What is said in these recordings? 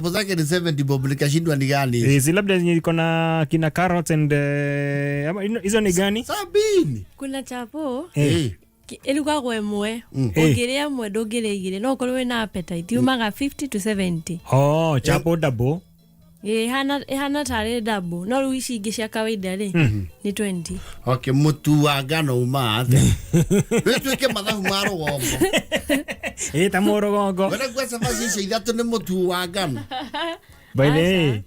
zake ni 70 bob nikashindwa ni gani. Si labda iko na kina carrots and hizo ni gani? Sabini. Kuna chapo. Ilikuwa kwa mwe. Ukirea mwe dogere igire. No kolwe na appetite. Umaga 50 to 70. Oh, chapo double. Hana tare double. No ruishi gisha kawaida le. Ni 20. Okay, mutu wa ngano umathe. Wewe ke mathabu maro gongo. Ta moro gongo. Wena kwa sababu sisi ithatu ni mutu wa ngano. By the way.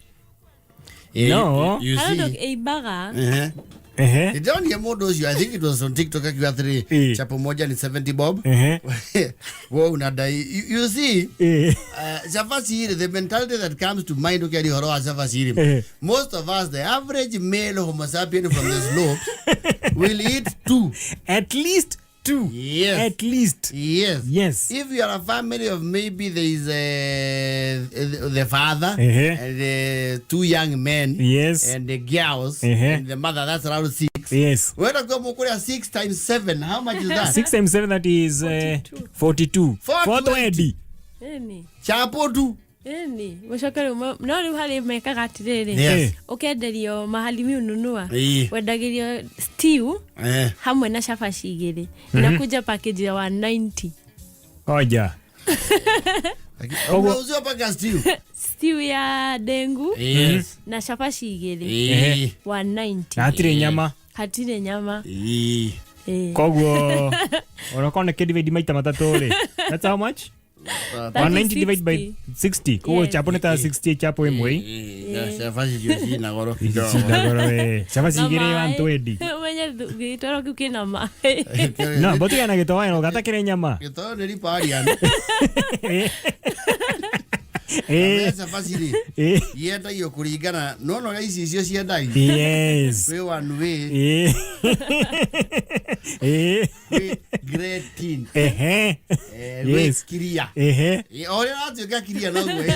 No. You see. A baga. You don't hear more those. I think it was on TikTok. Chapo moja ni 70 bob. Wow, unadai. You see, Safasiri, the mentality that comes to mind, okay, Safasiri. Most of us, the average male Homo sapien from the slopes, will eat 2. At least 2. Yes. At least. Yes. If you are a family of maybe there is the father and 2 young men and the girls and the mother, that's around 6. Yes. When I go Mukuria 6 times 7, how much is that? 6 times 7, that is 42. 420. Chapo 2. Mshakari no hali meka gatirere. Yes. Ukenderio mahali mi ununua. Wendagirio stew hamwe na shafashi igire. Inakuja package ya 190. Oja. Unauzia paka stew. Stew ya dengu na shafashi igire. 190. Hatire nyama. Kogwo unakuwa kedi maita matatu le. That's how much? 190 divided by 60. Kwa chapo neta 60 chapo imwe. Shafashi joshi na goro. Shafashi igire 120. Mwenye gitoro kukina ma. No, botu yana gitoa eno gata kire nyama. Gitoa neri pari yana. Safasiri. Yenda iyo kuringana no ici icio ciendai. Yes. We one way. We gretin. Yes. Kiria. Ore atuka kiria na gwe.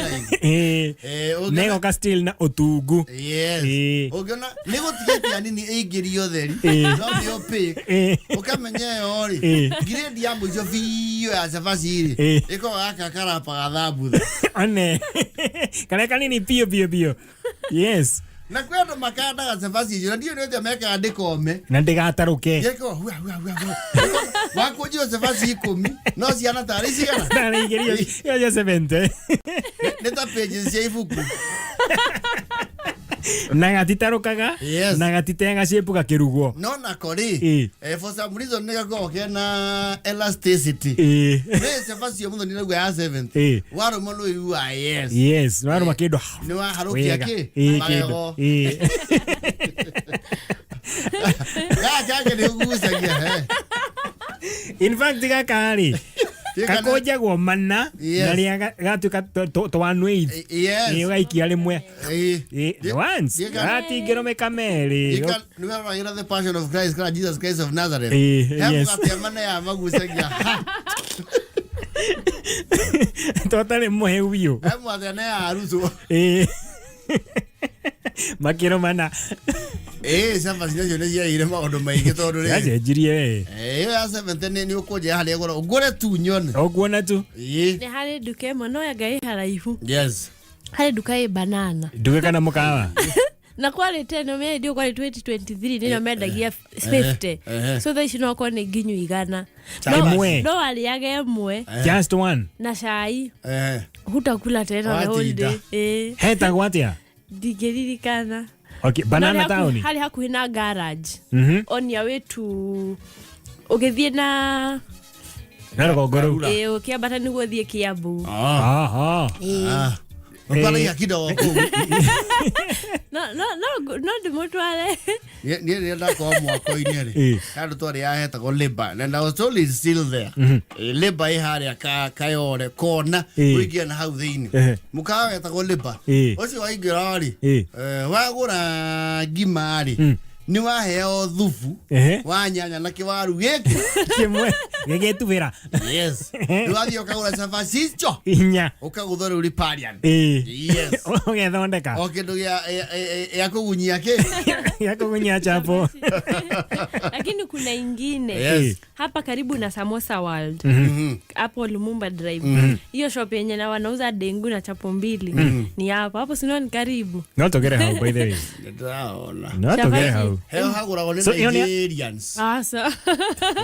Nego kastil na otugu. Yes. Ogona nego tigeti nini eigirio theri. No yo pick. Ukamenya ori. Grade ya mujo vio ya Safasiri. Iko akakara pa gathabu. Kana kanini pio. Yes. Na kwenda makanda ga Safasiri ndio ndio meka andikome. Na ndigataruke. Yeko wako jio Safasiri 10 no ciana tari ciana. Na igerio ya 70. Neta pages cia ibuku. Na gatitarukaga na gatitenga ciepuka kirugo. No na kori. For some reason nigga go na elasticity. Ne Safasiri mundo ni ngwa ya 70. Waro mono yu yes. Yes, waro makido. Ni wa haruki yake. Magego. Kaka ni ugusagia. In fact gakari kakoja go manna na ria gatuka twanwe gaikia rimwe once ati ngero mekameri ni wa ira the passion of Christ Jesus Christ of Nazareth ati manna ya magusagia totale mohewio mwathana ya aruzo makiro mana Safasiri ndio ya ile maondo maingi tondu ri yajenjirie ya 70 ni ukoje hali goro ugure tu nyone oguona tu ni hali duke mono ya gai haraihu. Yes. Hali duka banana duka kana mukawa na kwale teno me ndio kwa 2023 ndio mendagia 50 so they should not ginyu igana no aliage mwe just one na chai hutakula tena the whole day heta gwatia digeririkana. Okay, banana town hali hakuhi na garage on your way to ugithie na rogoro ukiambata niguo thie Kiambu. Ukala ya kidogo. No ndimutware. Ni ndako mwako inere. Kando twari aheta go labor. And I was told it's still there. Labor ihari kayore kona wigia na hau thini. Mukawa eta go labor. Ocio waigirari. Wagura gimari. ni waheo thubu wa nyanya na kiwaru giki kimwe gigitubira yes ni wathio kagura cabaci icio inya ukaguthora uri parian yes ugethondeka o kindu ya kugunyia ki ya kugunyia chapo lakini kuna ingine hapa karibu na Samosa World hapo Lumumba Drive hiyo shop yenye na wanauza dengu na chapo mbili ni hapo sino ni karibu no togere hao by the way no togere hao heo hagura gone Nigerians asa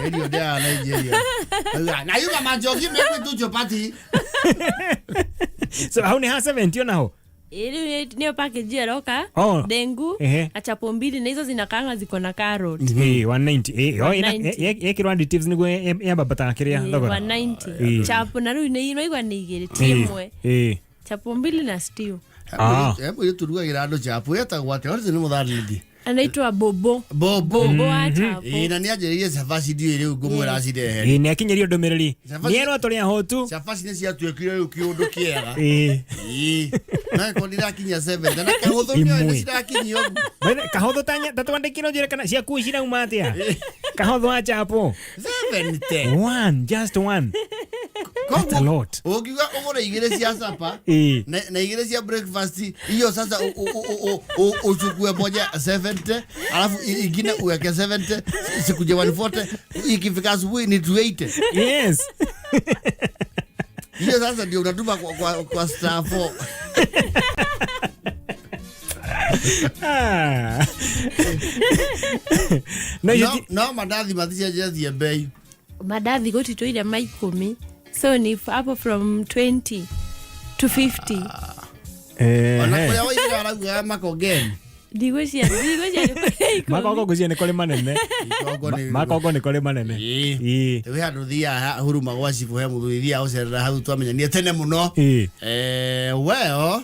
radio dia Nigeria na yuga majogi mekwe tu chapati so hao ni ha 70 nao ili niyo package ya roka dengu achapo mbili na hizo zinakaanga ziko na carrot 190 yekirwa additives niguo ya babata kiria thogora 190 chapo na ruu ni igwa ni igiri timwe chapo mbili na stew hebu yuturugagira andu chapo yetagwo ate ori ni mutharindi anaitwa Bobo acha na ni ajeririe cabaci ndio riu ngumwira acirehe ni akinyerio ndomereri ni ero turi ahotu cabaci ni ciatuikire riu kiundu kiega na ko ndirakinya 7 na kahuthu ni ndirakinyio kahuthu tanya tatwandikiro jire kana cia kuishira umatia kahuthu acha hapo 7 one just one that's a lot ukiwa ugore igire cia sapa na igire cia breakfast hiyo sasa uchukue moja 70 alafu ingine uweke 70 sikuje 140 ikifika asubuhi ni 280 yes hiyo sasa ndio unatuma kwa staff no madathi mathicia jethi bei madathi gotito ile mai 10 so ni hapo from 20 to 50 ona kwa waira araga makogen digwecia makogo gucia ni kole manene makogo ni kole manene we handu thia huruma gwa cibu he muthuithia ucerera hau twamenyanie tene muno well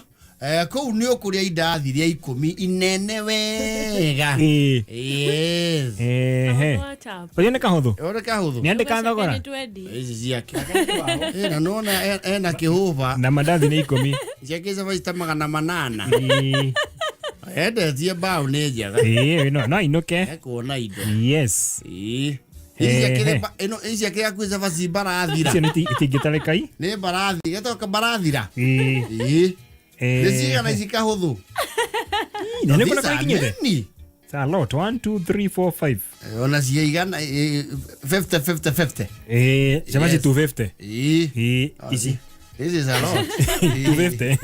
kou ni ukuria indathi ria 10 inene wega yes oye ne kahuthu ni andika thogora ici ciake na nona ena kihuva na madathi ni 10 ciake cabaci ta 800 endetie mbao nĩ njega no inuke kuona indo yes ici akĩrĩa kwĩ cabaci mbarathira icio itingĩtarekai nĩ mbarathi getoka mbarathira nĩ cigana ici kahũthũ nĩ kuna kũikinyĩte it's a lot 1 2 3 4 5 ona ciigana 50 cabaci 250 ici this is a lot 250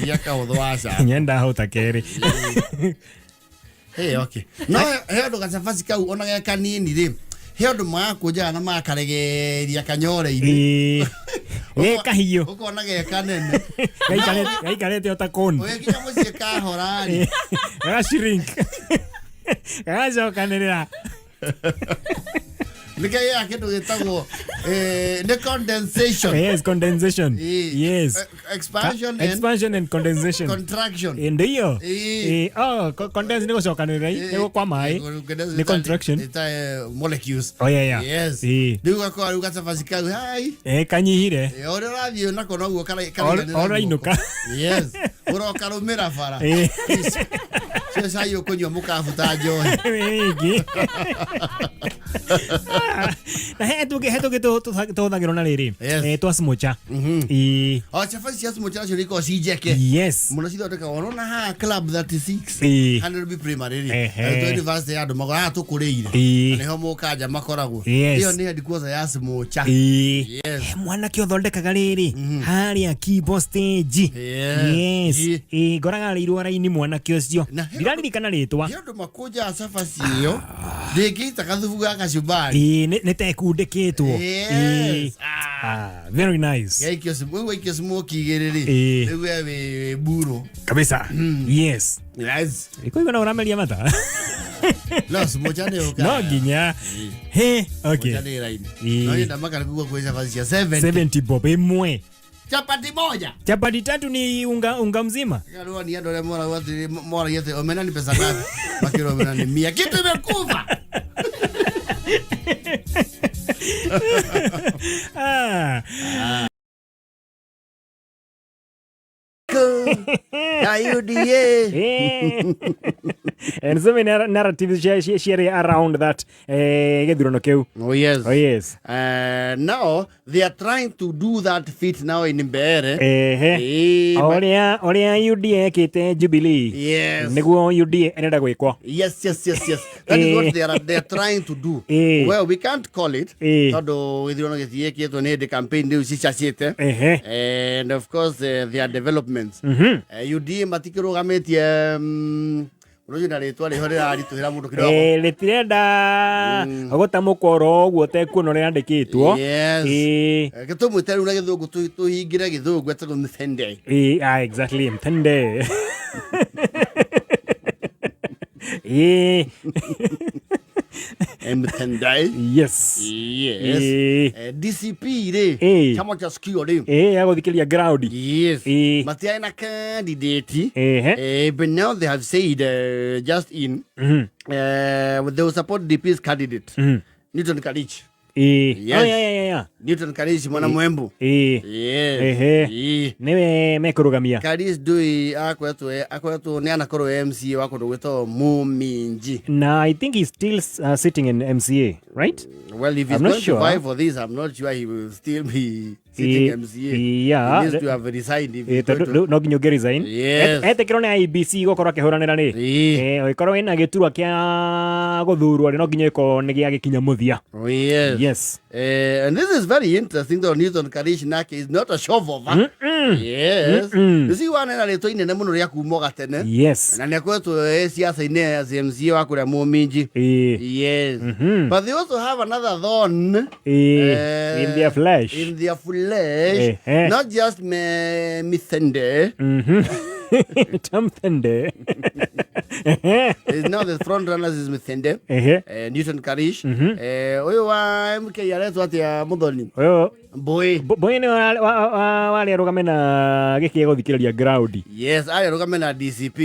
yaka udwasa nyenda hota keri okay no he ndo gacabaci kau ona ga kanini ri he ndo makuja na makaregeria kanyore-ini kahiyo ukona ge kanene gaikarete otakon oye kinya mucie kahorari shrink gacokanĩrĩra Nikai ya kitu gitagwo the condensation. Yes, condensation. Yes. Expansion and condensation. Contraction. Ndio. Condense ni gucokanĩrĩra ni kwa mai. Ni contraction. It's molecules. Oh yeah. Yes. Ndio kwa ruga cabaci kau hai. Kanyihire. Ore rathio nako noguo kana. Ora inuka. Yes. Ora karumira bara. Sasa hiyo kwenye mukafuta njohi. Na hetuge tuhuthagirwo na riri twa smocha cabaci cia smocha nacio nĩikoragwo ci njeke mũno cithondeka wona haha club 36 Handleby Primary university ya andũ magora tũkũrĩire nĩho mũkanja makoragwo ĩyo nĩ headquarters ya smocha mwanake ũthondekaga riri harĩa Kibo stage ngoraga rĩirwo raini mwanake ũcio ndiraririkana rĩtwa andũ makuja cabaci ĩyo ndĩngĩita gathubu ga kacumbari nĩ tekundĩkĩtwo very nice gaikio smoke igĩrĩrĩ nĩguo wĩ mburo kabisa yes ikuigana ũrameria mata no smocha nĩ ũka no nginya okay no yenda makara kugua kwa cabaci cia 70 bob imwe chapati moja chapati tatu ni unga mzima karo ni ando le mora yote omena ni pesa ngapi makiro omena ni 100 kitu imekufa And so many narratives share around that gethurano kiu. Oh yes. Oh yes. Now they are trying to do that feat now in Mbeere. Oria UDA kite Jubilee. Yes. Niguo UDA enenda gwikwo. Yes. That is what they are trying to do. Well, we can't call it. Todo githurano githieketwo ni the campaign ndio cicacite. And of course there are developments. UDA matikirugametie Rũjina rĩtwa rĩho rĩrarituhĩra mũndũ kidogo. Rĩtirenda gũta mũkoro ũguo tekuona ũrĩa andĩkĩtwo. Gĩtũmwĩte rĩu na gĩthũngũ tũhingĩre gĩthũngũ etagwo Mthende. Exactly, Mthende. Mthende. Yes. DCP rĩ chama cha sikio rĩ agũthikĩria ground. Yes. Matiarĩ na candidate. But now they have said just in they will support DP's candidate Newton Karich. Yes. Newton Karich mwana mwembu. Niwe mekurugamia. Karich dui akwetwo ni anakorwo MCA wa kundu gwetwo Muminji. Nah, I think he's still sitting in MCA, right? Well, if he's going to vie for this, I'm not sure he will still be sitting MCA. Yeah. He needs to have resigned. No nginyo resign. Yes. Etekero ni IBC gukorwo akihuranira ni. Oikorwo ina giturwa kia guthurwo no nginyo iko ni gia gikinya muthia. Oh yes. Yes. And this is very interesting though. Newton Karich Nake is not a shovover. Yes. You see one na leto inene muno ria kumoga tene. Yes. Na niakwetwo siasa ine as MCA wa kuria Muminji. Yes. But they also have another thorn in their flesh. In their flesh. Not just Mthende. Mthende. Now the front runners is Mthende. Newton Karich. Oyo wa MK yaretwo atia Muthoni. Boy ni wale arugame na giki guthikiriria ground. Yes, ali arugame na DCP.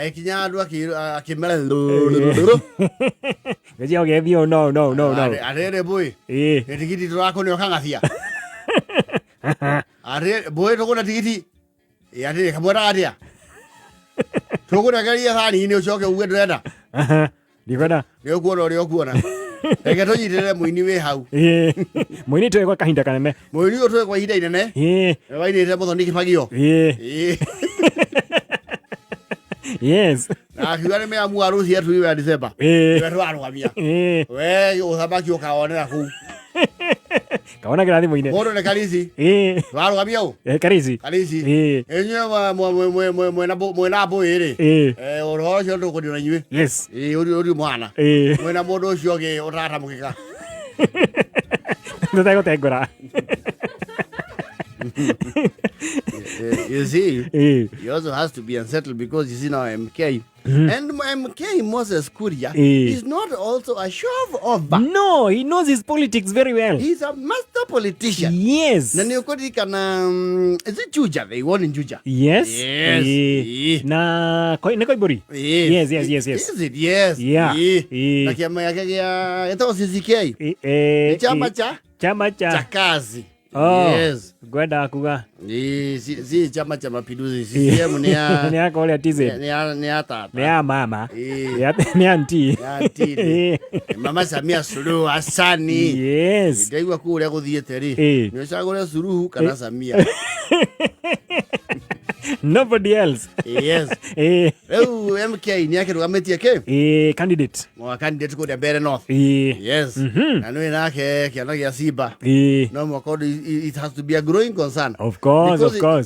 Ikinya andu akimera. Gejia ogethio no. Arere boy. Tigiti turakone okang'athia. Arere boy tuguna tigiti. Arere kamwera atia. Tuguna geria thani ni ucoke uwe ndrenda. Ndikwenda. Nĩ ũkuona. Reke tũnyitĩrĩre mũini wĩ hau. Mũini tũĩ kwa kahinda kanene. Mũini ũyũ tũĩ kwa ihinda inene. Wainĩte Muthoni kĩbagio. Yes. Na akiuga nĩ meamua rũciũ tu iwe December. Nĩwe twarũgamia. We ũthamaki ũkaonera kũu. Kaona kĩrathimo-inĩ. Mũndũ nĩ Karici. Twarũgamia ũ? Karici. Inyuĩ mwena mbũĩ rĩ. Ũhoro ũcio ndũkũndio na inyuĩ. Yes. Ũriũ mwana. Mwena mũndũ ũcio ũngĩ ũtaratamũkĩka. Ndũtegũtengũra. You see, he also has to be unsettled because you see now MK. And MK Moses Kuria is not also a shove-over. No, he knows his politics very well. He's a master politician. Yes. Na is it Juja? They won in Juja. Yes. Yes. Na Koiburi. Yes. Is it? Yes. Yeah. Na kiama yake ya ito CCK. Chama cha kazi. Yes. Gwenda kuga. Si chama cha mapinduzi. CCM ni ya ni yako ile tize. Ni ya tata. Ni ya mama. Ni auntie. Mama Samia Suluhu Hassan. Yes. Ndio kuria guthiete ri. Ni cagure Suluhu kana Samia. Nobody else. Yes. MK ni yake rugametie ke? Candidate. Candidate ko Mbeere North. Yes. Na no nake kiana gia Simba. No more it has to be a growing concern. Of course.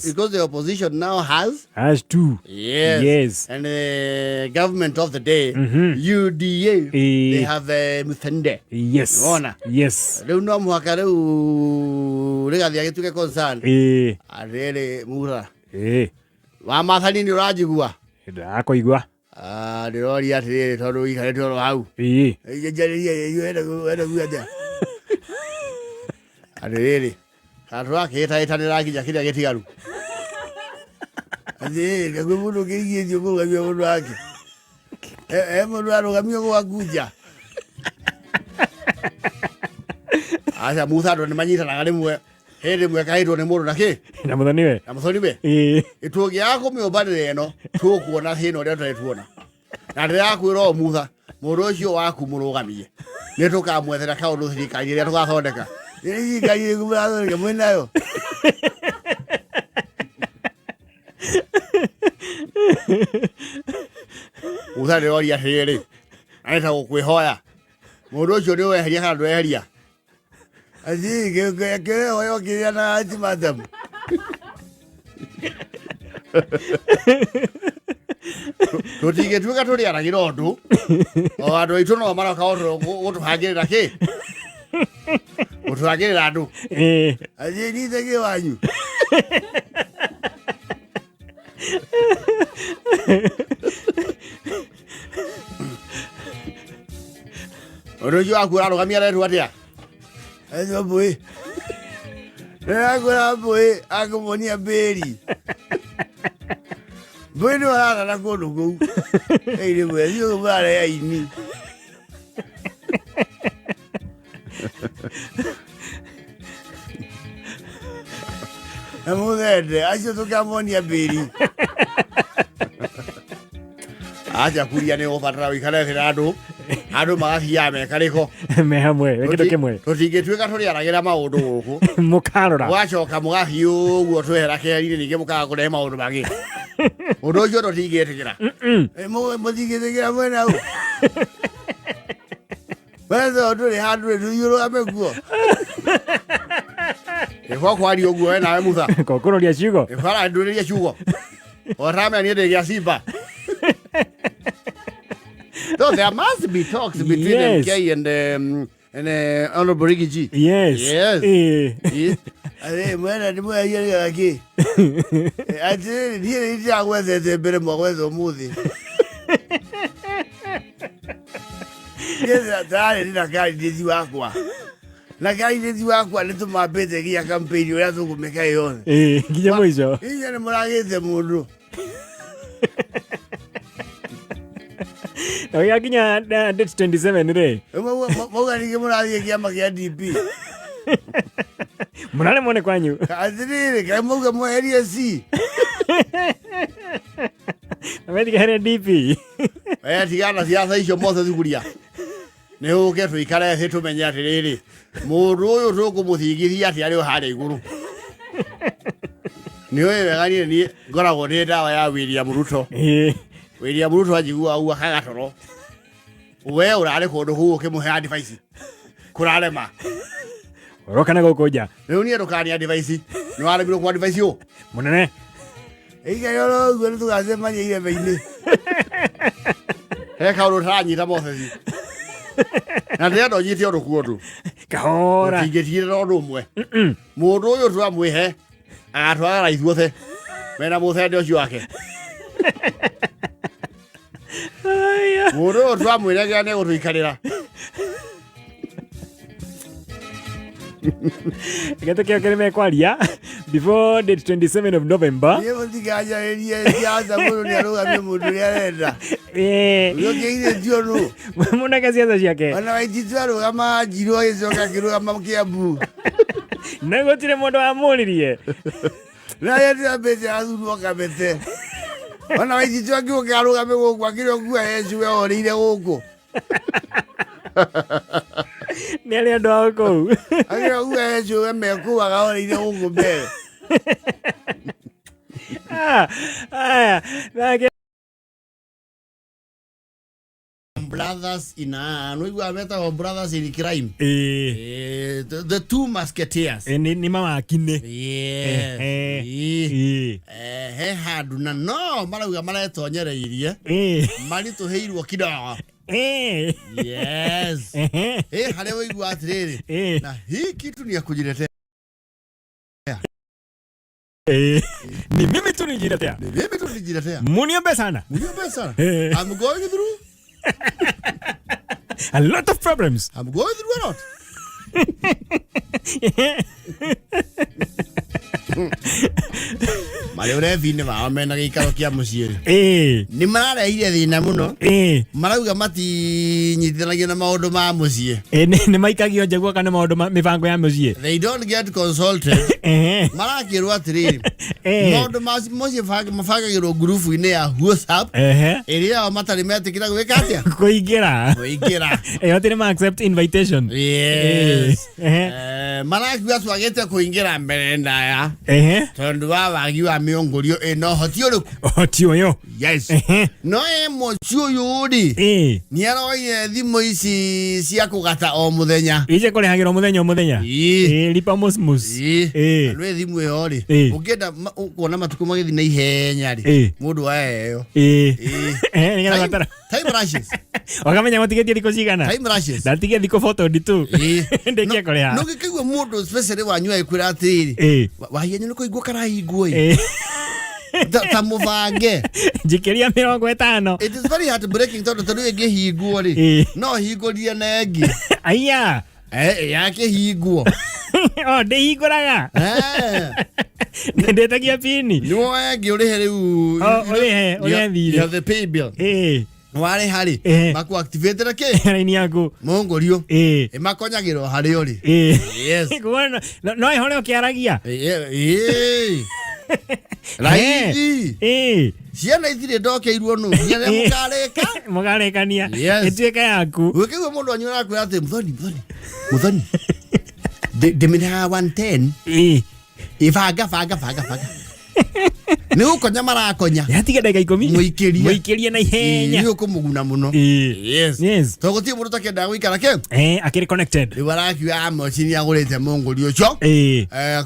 Because the opposition now has two. Yes. And the government of the day, UDA, they have Mthende. Yes. Ona. Yes. Leo no mwaka leo regathia gituke concern. Arere mura. Wa mathani ni urajigua. Ndakoigua. Ndirori atiriri tondu ikare toro hau. Njaririe enda guaja. Arere. Karwa keta nirakinya kiria gitigaru. Gagu mundu kigie dio kugamia mundu wake. Mundu arugamia gwakuja. Asa muthado ni manyitanaga rimwe. Hĩndĩ ĩmwe kaĩtwo nĩ mũndũ na kĩ? Na Muthoni we. Na Muthoni we. Ĩtũngĩaga kũmĩũmbanĩra ĩno tũkuona hĩna ũrĩa tũrĩ tuona. Na ndĩrakwĩra ũmutha mũndũ ũcio waku mũrũgamie nĩ tũkamwethera kaũndũ thirikari ĩrĩa tũgathondeka thirikari ĩrĩa mwĩnayo mutha ndĩroria atĩrĩrĩ arenda gũkwĩhoya mũndũ ũcio nĩ weheria kana ndweheria kĩrehoyo kĩrĩa na ultimatum tũtingĩtuĩka tũrĩaragĩra ũndũ o andũ aitũ no maroka gũtũhangĩrĩra kĩ gũtũhangĩrĩra andũ nithegĩ wanyu ũndũ ũcio waku ũrarũgamia retwo atĩa mbũĩ nĩrakũra mbũĩ akũmonia mbĩri mbũĩ nĩ wararana kũndũ kũu ĩirĩ mweri ũguo mũrare aini na mũthende acio tũkamonia mbĩri acha kuria nĩ ũbatara ũikarekĩra andũ magathiaga mekarĩko me hamwe wĩkĩndũ kĩmwe tũtingĩtuĩka tũrĩaragĩra maũndũ gũkũ mũkarora mũgacoka mũgathiĩ ũguo twehera keri-inĩ ningĩ mũkaga kũrehe maũndũ mangĩ ũndũ ũcio tũtingĩtĩkĩra mũtingĩtĩkĩra mwena hau wetho tũrĩ handũ tũthiũrũgame kuo ĩko kwaria ũguo we nawe mutha kokũrũria ciugo ĩkwara ndũrĩria ciugo otamea niĩ ndĩ gĩa Simba. So there must be talks between MK and Honorable Ricky G. Yes. Ade mwana ndimo yeye ngaki. Ade ndiye ndiye agwethete mbere mwagwetho muthi. Yeza tare ndina kali ndizi wakwa. Na kali ndizi wakwa nitumambete gia campaign uria tukumeka yone. Nginya mwico. Inya ni muragite mundu. Oya kinya date 27 re. Mauga nige mũrathiĩ kĩama kĩa DP. Mũrare mone kwanyu. Atĩrĩrĩ kaĩ mauga mweherie C. Ametika DP. Tigana ciaca icio mothe thuguria. Nĩ ũke tũikare thĩ tũmenye atĩrĩrĩ mũndũ ũyũ tũkũmũthingithia atĩ arĩ o harĩa igũrũ. Nĩ ũĩ wega niĩ ngoragwo nĩ ndawa ya William Ruto. William Ruto ajigua au akagatoro. We urare kũndũ kũu ũkĩmũhe advice. Kũrarema. Oroka na gũkũnja. Rĩu niĩ ndũkania advice. Nĩ waremirwo kwa advice ũũ. Mũnene. Ĩigayoro ũguo nĩ tũgacemania irebe-inĩ. He kaũndũ taranyita Moses. Na ndĩrenda ũnyite ũndũ kuo kahora. Tũtingĩtigĩrĩra ũndũ ũmwe. Mũndũ ũyũ twamwĩhe agatwara ithuothe. Mena mũthende ũcio wake. Mũndũ ũyũ twamwĩragĩra nĩ gũtũikarĩra. Gĩtũ kĩo kĩrĩ mekwaria before date 27 of November. Niĩ mũtikanjarĩrie siasa mũndũ nĩ arũgamie mũndũ ũrĩa arenda. Ũkĩirĩtio nũ. Mũnake ciaca ciake. Ona Waititu arũgama Njirũ agĩcoka akĩrũgama Kiambu. Na gũtirĩ mũndũ wamũririe. Na yetira mbete athurwo Kamete. Ona Waititu akĩũka arũgame gũkũ akĩrĩ ũguo Yesu ehoreire gũkũ. Nĩ arĩ andũ ao kũu. Akĩrĩ ũguo Yesu emekũu agahoreire gũkũ mbere. Aya. Brothers in brothers in crime. The two musketeers. Ni mama akine. He handu na no marauga maretonyereirie. Marituheirwo kidogo. Yes. Harĩa waigua atĩrĩrĩ. Na hii kitu ni ya kujiletea. Ni mimi tu nijiletea. Muniombe sana. I'm going through a lot of problems. I'm going through a lot. Wale urevi-inĩ wao mena gĩikaro kĩa mũciĩ nĩ mararehire thĩna mũno marauga matinyitithanagia na maũndũ ma mũciĩ nĩ maikagio njagua kana maũndũ mĩbango ya mũciĩ. They don't get consulted. Marakĩrwo atĩrĩrĩ maũndũ ma mũciĩ mabangagĩrwo ngurubu-inĩ ya WhatsApp ĩrĩa ao matarĩ metĩkĩra gwĩka atĩa kũingĩra yote nĩ ma accept invitation. Marakiuga twagĩte kũingĩra mbere ndaya tondũ wa wagi wa mĩongũrio ĩno hoti ũyũ no mũciĩ ũyũ rĩ nĩ aroire thimũ ici cia kũgata o mũthenya ice kũrĩhagĩra o mũthenya lipa musmus rĩ thimũ ĩyo rĩ ũngĩenda kuona matukũ magĩthiĩ na ihenya rĩ mũndũ wayo nĩgetha gatara time rushes wakamenya matigĩtie thikũ cigana time rushes ndatigia thikũ photo nditu ndĩkia kũrĩha no gĩkaigua mũndũ especially wanyua ĩkwĩra atĩrĩ wahienya nĩ kũigua karahingwo ta mũbange njikĩria 50. It is very hard breaking tondũ tondũ ĩngĩhingwo rĩ no hingũrie na ĩngĩ aya yakĩhingwo ndĩhingũraga ndĩtagia pini nĩ woya ĩngĩ ũrĩhe rĩu ũrĩhe thirĩ the pay bill warĩ harĩ makuactivate rake raini yaku mũngũrio makonyagĩrwo harĩ ũrĩ no ĩhore ũkĩaragia raithi ciana itirĩ ndokeirwo nũ nginya mũkarĩkania ĩtuĩka yaku ũkĩigua mũndũ wanyu arakwĩra atĩ mũthoni ndĩmĩrĩhaga 110 banga nĩ ũkonya marakonya yatiga ndagĩka 10 mũikĩrie na ihenya nĩ ũkũmũguna mũno tondũ gũtirĩ mũndũ ũtakĩendaga gũikara akĩrĩ connected rĩu arakiuga macini agũrĩte mũngũri ũcio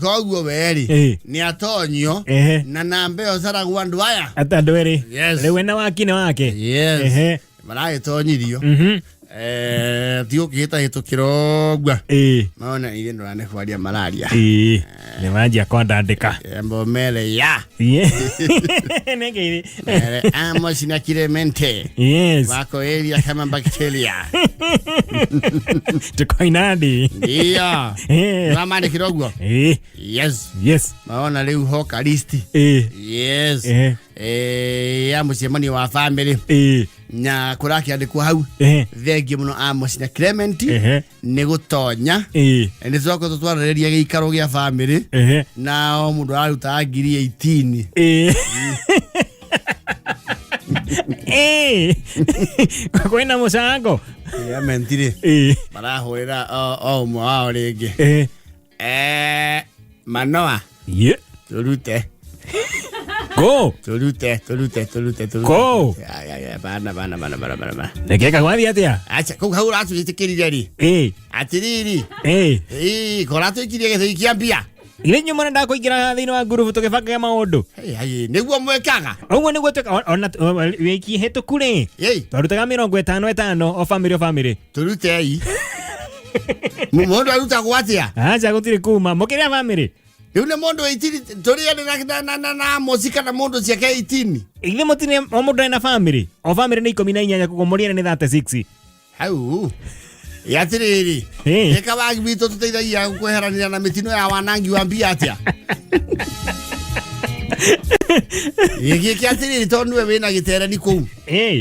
koguo werĩ nĩ atonyio na namba ĩyo caragwo andũ aya andũ erĩ rĩu ena wakine wake maragĩtonyirio ti ũkĩhĩtahĩtũkĩra ũguo maona irĩ ndũrane kwaria mararia nĩ manjia kwandandĩka mbomere ya nĩngĩrĩ Amos na Clemente wako area kama bacteria tukoinadi ndio mamandĩkĩra ũguo yes maona rĩu hoka list ya mũcemanio wa family na kũrakĩandĩkwo hau thengiũ mũno Amos na Clement nĩ gũtonya nĩ tũcoka tũtwarĩrĩria gĩikaro gĩa family na o mũndũ araruta 18 kwĩna mũcango mentire marahũrĩra o ũmwe wao rĩngĩ Manoa tũrute go go bana ndekeka gwathi atĩa acha kau hau ratũgĩtĩkĩrire rĩ atĩrĩrĩ koratũikirie gĩthũi kĩa mbia ile nyuma nda kũingĩra thĩinĩ wa ngurubu tũgĩbanga maũndũ nĩguo mwĩkaga ũguo nĩguo twĩka ona wiki hĩtũku rĩ twarutaga 50 o family tũrutei mũndũ arutagwo atĩa acha gũtirĩ kuma mũkĩrĩa family rĩu nĩ mũndũ 18 tũrĩane na mũcika na mũndũ ciake 18 ithe mũtine o mũndũ ena family o family nĩ 18 kuko mũrĩane nĩ 36 hau yatirĩrĩ eka wagi witũ tũteithagia kweheranĩra na mĩtino ya wanangi wa mbia atĩa gĩkĩ atĩrĩrĩ tondũ nĩwe wĩna gĩtereni kũu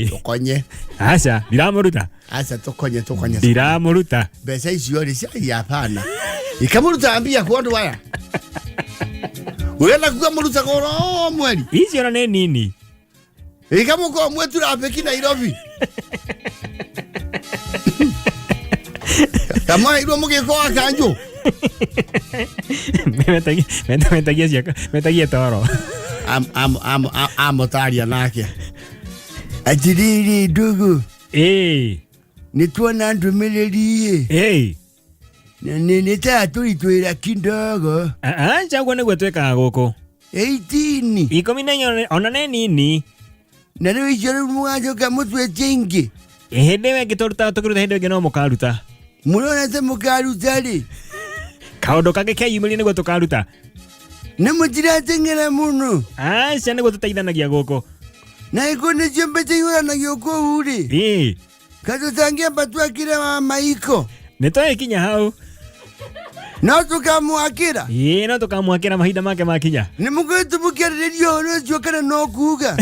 tũkonye aca ndiramũruta tũkonye ndiramũruta mbeca icio rĩ cia hapana ikamũruta mbia kwa andũ aya wena kuga mũruta goro mweri icio na nĩ nini ikamũkorwo mwetura peki Nairobi kama irwo mũgĩko akanjũ metagia toro amũtaria nake atĩrĩrĩ ndugu nĩ tuona ndũmĩrĩri nĩ ta tũritwĩra kidogo chaguo nĩguo twĩkaga gũkũ 18 14 ona nĩ nini na rĩu icio rĩu mũgacoka mũtwĩtie ingĩ hĩndĩ ĩyo ĩngĩ tũruta hĩndĩ ĩngĩ no mũkaruta mũronete mũkaruta rĩ kaũndũ kangĩ keyumĩria nĩguo tũkaruta nĩ mũtirateng'era mũno aca nĩguo tũteithanagia gũkũ na ĩkũ nĩcio mbeca ihũranagio kũu rĩ katũtangĩamba twakire wa maiko nĩ twagĩkinya hau No tukamwakira. No tukamwakira mahinda make makija. Ni mugwetu mukirĩrio ũcio kana no kuga.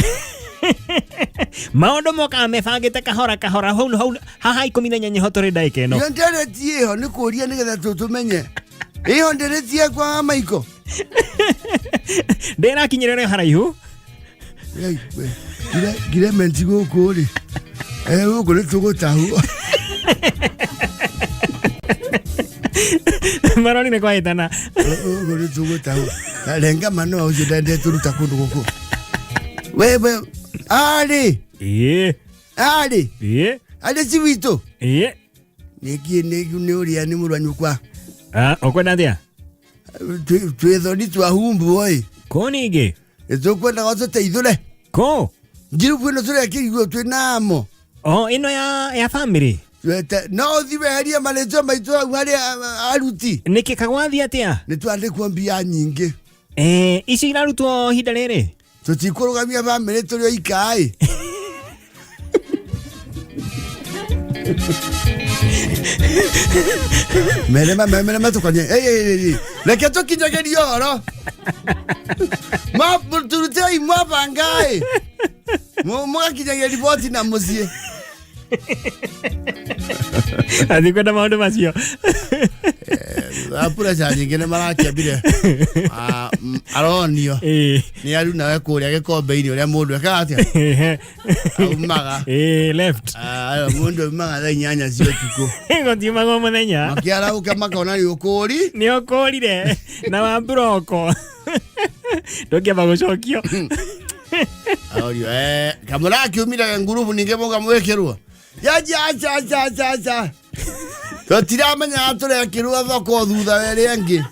Maũndũ moka mebangĩte kahora hau haha 18 hotore ndaika ĩno. Yo nderetie ho nĩ kũria nĩgetha tũmenye. Iyo nderetie kwa Maiko. Ndĩrakinyĩrĩra haraihu. Gire mentigo kũrĩ. Gũkũ nĩ tũgũtahwo. Maroni nĩ kwahĩtana. Gũkũ nĩ tũgũtahwo. Renga mano ũcio ndende tũruta kũndũ gũkũ. Wewe Ali. Ali. Ali si wito. Nĩ ũrĩa nĩ mũrwanyu kwa. Okwenda atia? Twethoni twahumbu oi. Ko ningĩ? Tũkwenda gũtũteithũre. Ko? Ngiru kwĩna tũrekĩrigwo twĩnamo. Ĩno ya family. No thiwe haria marĩtwa maitũ hau harĩa aruti. Nĩkĩ kagwathi atia? Nĩ twandĩkwo mbia nyingĩ. Ici irarutwo hinda rĩrĩ? Tũtikũrũgamia bamĩrĩ tũrĩ oikaĩ. Merema tukanye. Reke tũkinyagerie ũhoro. Turutei mwabangaĩ. Mũgakinyagia riboti na mũciĩ. Athikwenda maũndũ macio. Apura cha nyingĩ nĩ marakĩambire. Aronio. Nĩ aru nawe kũrĩa gĩkombe-inĩ ũrĩa mũndũ ekaga atĩa. Aumaga. Left. Mũndũ aumaga thaa 8 cia ũtukũ. Gũtiumagwo mũthenya. Makĩarauka makona nĩ ũkũri. Nĩ ũkũrire na wa mburoko. Ndũngĩamba gũcokio. Audio kamũra kiumire ngurubu ningĩ mũga mwĩkĩrwo. Ja. Tũtiramenya tũrekĩrwo thoko thutha wĩrĩ ĩngĩ.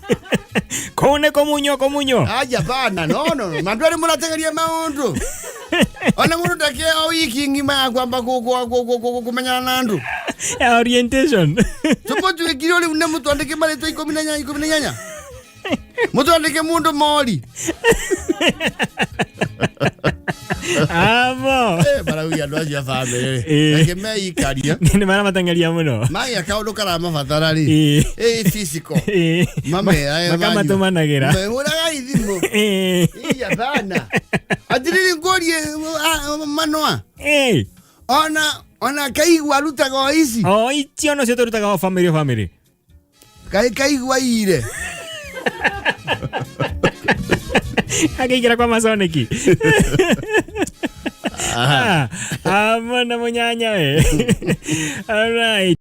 Kũu nĩ kũmunyo. Aja bana no. Mandũ arĩ mũrategeria maũndũ. Ona mũndũ ndakĩoya wiki ng'ima ya kwamba kũmenyana na andũ. Orientation. Tũpotwĩkire rĩu nĩ mũtwandĩke marĩtwa 18. Mũtwandĩke mũndũ mori. Amo. Barauya andũ acio a bamĩrĩ. Reke meikaria. Nĩ maramateng'eria mũno. Maya kaũndũ karamabatara rĩ. Physical. Makamatũmanagĩra. Mũraga ithimo. Iya bana. Atiriri ngorie manoa. Ona kaigua rutaga o ici. Icio no cio tũrutaga o family. Kaigua ire. Akaigĩra kwa Masoniki. Mwana mũnyanya we. All right.